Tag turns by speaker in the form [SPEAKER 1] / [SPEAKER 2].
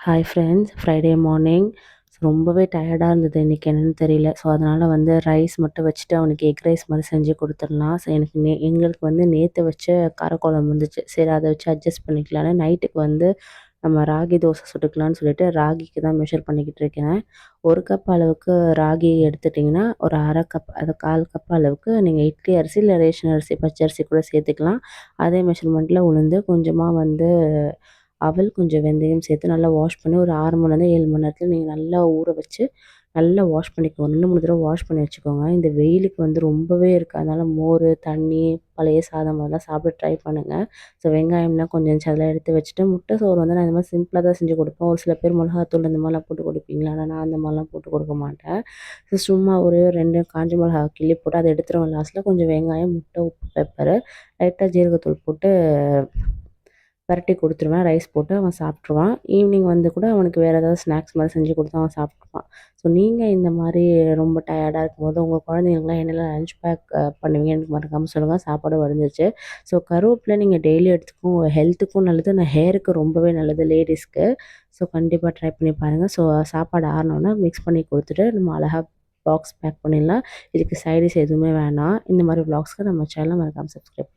[SPEAKER 1] Hi friends, Friday morning. ரொம்பவே டயர்டாக இருந்தது இன்றைக்கி, என்னென்னு தெரியல. ஸோ அதனால் வந்து ரைஸ் மட்டும் வச்சுட்டு அவனுக்கு எக் ரைஸ் மாதிரி செஞ்சு கொடுத்துடலாம். ஸோ எனக்கு எங்களுக்கு வந்து நேற்று வச்ச காரக்குழம்பு இருந்துச்சு. சரி, அதை வச்சு அட்ஜஸ்ட் பண்ணிக்கலான்னு நைட்டுக்கு வந்து நம்ம ராகி தோசை சுட்டுக்கலான்னு சொல்லிட்டு ராகிக்கு தான் மெஷர் பண்ணிக்கிட்டு இருக்கேன். 1 கப் அளவுக்கு ராகி எடுத்துட்டிங்கன்னா ஒரு 1/2 கப், அது 1/4 கப் அளவுக்கு நீங்கள் இட்லி அரிசி இல்லை ரேஷன் அரிசி, பச்சரிசி கூட சேர்த்துக்கலாம். அதே மெஷர்மெண்ட்டில் உளுந்து கொஞ்சமாக வந்து அவல், கொஞ்சம் வெந்தயம் சேர்த்து நல்லா வாஷ் பண்ணி ஒரு 6 மணிலேருந்து 7 மணி நேரத்தில் நீங்கள் நல்லா ஊற வச்சு நல்லா வாஷ் பண்ணிக்கோங்க. 2, 3 தடவை வாஷ் பண்ணி வச்சுக்கோங்க. இந்த வெயிலுக்கு வந்து ரொம்பவே இருக்குது. அதனால் மோர், தண்ணி, பழைய சாதம் அதெல்லாம் சாப்பிட ட்ரை பண்ணுங்கள். ஸோ வெங்காயம்லாம் கொஞ்சம் இருந்துச்சு, அதெல்லாம் எடுத்து வச்சுட்டு, முட்டை சோறு வந்து நான் இந்த மாதிரி சிம்பிளாக தான் செஞ்சு கொடுப்பேன். ஒரு சில பேர் மிளகாத்தூள் இந்த மாதிரிலாம் போட்டு கொடுப்பீங்களா, ஆனால் நான் அந்த மாதிரிலாம் போட்டு கொடுக்க மாட்டேன். ஸோ சும்மா ஒரு 2 காஞ்ச மிளகா கிள்ளி போட்டு அதை எடுத்துருவேன். லாஸ்ட்டில் கொஞ்சம் வெங்காயம், முட்டை, உப்பு, பெப்பரு, லைட்டாக ஜீரகத்தூள் போட்டு பரட்டி கொடுத்துருவேன். ரைஸ் போட்டு அவன் சாப்பிட்ருவான். ஈவினிங் வந்து கூட அவனுக்கு வேறு ஏதாவது ஸ்நாக்ஸ் மாதிரி செஞ்சு கொடுத்தா அவன் சாப்பிட்ருவான். ஸோ நீங்கள் இந்த மாதிரி ரொம்ப டயர்டாக இருக்கும்போது உங்கள் குழந்தைங்களுக்குலாம் என்னெல்லாம் லஞ்ச் பேக் பண்ணுவீங்க எனக்கு மறக்காமல் சொல்லுங்கள். சாப்பாடு வடிஞ்சிருச்சு. ஸோ கருவேப்பிலை நீங்கள் டெய்லி எடுத்துக்கும், உங்கள் ஹெல்த்துக்கும் நல்லது, நான் ஹேருக்கு ரொம்பவே நல்லது லேடிஸ்க்கு. ஸோ கண்டிப்பாக ட்ரை பண்ணி பாருங்கள். ஸோ சாப்பாடு ஆறினோன்னா மிக்ஸ் பண்ணி கொடுத்துட்டு நம்ம அழகாக பாக்ஸ் பேக் பண்ணிடலாம். இதுக்கு சைடிஷ் எதுவுமே வேணாம். இந்த மாதிரி வ்ளாக்ஸ்க்கு நம்ம சேனலை மறக்காமல் சப்ஸ்கிரைப்